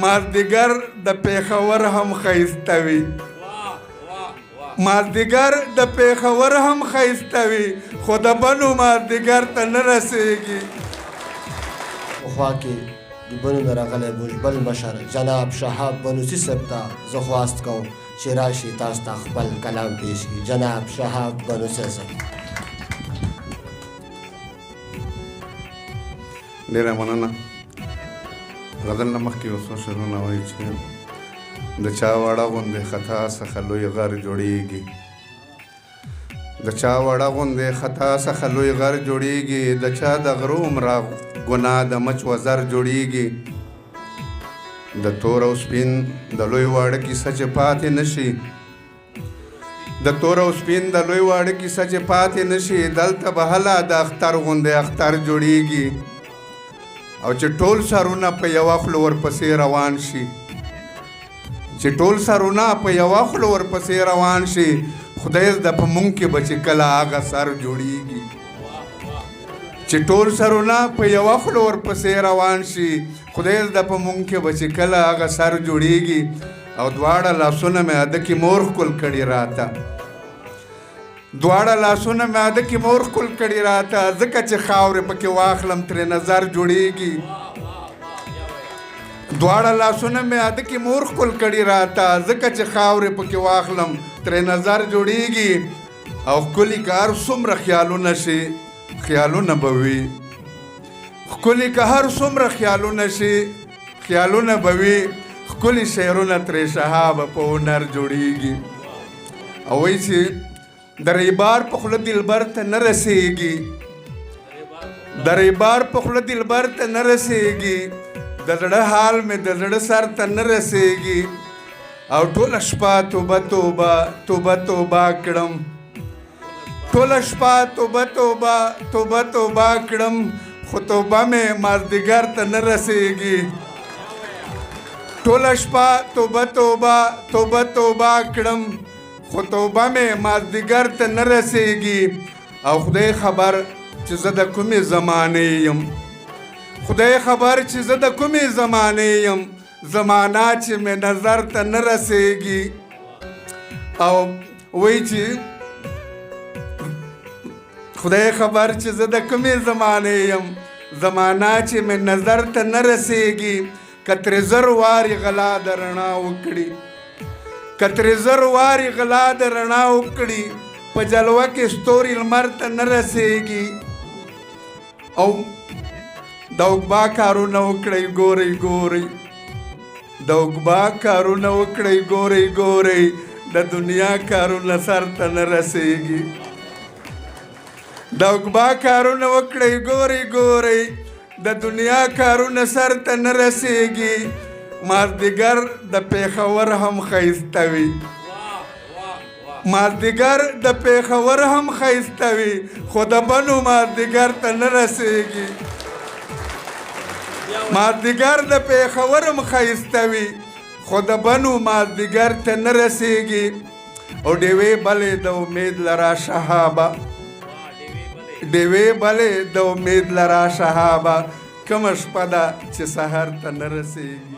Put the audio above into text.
مازدیګر د پېښور هم ښایسته وي مازدیګر د پېښور هم ښایسته وي خو د بنو مازدیګر ته نه رسېږي پخوا کې د بنو نه راغلی بل مشر جناب شهاب بنوسي صاحب ته زه خواست کوم چې راشي تاسو ته خپل کلام پیش کړي جناب شهاب بنوسي صاحب ډېره مننه غزل نه مخکې یو څو شعرونه وایي چې د چا وړه غوندې خطا څخه لوی غر جوړیږي د چا وړه غوندې خطا څخه لوی غر جوړیږي د چا د غرو عمره ګناه د مچ وزر جوړیږي د تور او سپین د لوی واړه کیسه چې پاتې نشي د تور او سپین د لوی واړه کیسه چې پاتې نشي دلته به هله د اختر غوندې اختر جوړیږي او چې ټول سرونه په یوه خوله ورپسې روان شي چې ټول سرونه په یوه خوله ورپسې روان شي خدای زده په مونږ کې به چې کله هغه سر جوړیږي چې ټول سرونه په یوه خوله ورپسې روان شي خدای زده په مونږ کې به چې کله هغه سر جوړیږي او دواړه لاسونه مې اده کې مور ښکل کړي راته دواړه لاسونه مې اده کې مور ښکل کړي راته ځکه چې خاورې پکې واخلم ترې نظر جوړیږي دواړه لاسونه مې اده کې مور ښکل کړي راته ځکه چې خاورې پکې واخلم ترې نظر جوړیږي او ښکلي که هر څومره خیالونه شي خیالونه به وي ښکلي که هر څومره خیالونه شي خیالونه به وي ښکلي شعرونه ترې شهابه په هنر جوړیږي او وایي چې د ریبار په خوله دلبر ته نه رسېږي د ریبار په خوله دلبر ته نه رسېږي د زړه حال مې د زړه سر ته نه رسېږي او ټوله شپه توبه توبه توبه توبه کړم ټوله شپه توبه توبه توبه توبه کړم خو توبه مې مازدیګر ته نه رسېږي ټوله شپه توبه توبه توبه توبه کړم خو توبه مې مازدیګر ته نه رسېږي او خدای خبر چې زه د کومې زمانې یم خدای خبر چې زه د کومې زمانې یم زمانه چې مې نظر ته نه رسېږي او وایي چې خدای خبر چې زه د کومې زمانې یم زمانه چې مې نظر ته نه رسېږي که ترې زر وارې غلا د رڼا وکړي که ترې زر وارې غلا د رڼا وکړي په جلوه کې ستوري لمر ته نه رسېږي او د اوږبا کارونه وکړئ ګورئ ګورئ د اوږبا کارونه وکړئ ګورئ ګورئ د دنیا کارونه سر ته نه رسېږي د اوږبا کارونه وکړئ ګورئ ګورئ د دنیا کارونه سر ته نه رسېږي مازدیګر د پېښور هم ښایسته وي مازدیګر د پېښور هم ښایسته وي خو د بنو مازدیګر ته نه رسېږي مازدیګر د پېښور هم ښایسته وي خو د بنو مازدیګر ته نه رسېږي او ډېوې بلې د امید لرا شهابه ډېوې بلې د امید لرا شهابه کومه شپه ده چې سحر ته نه رسېږي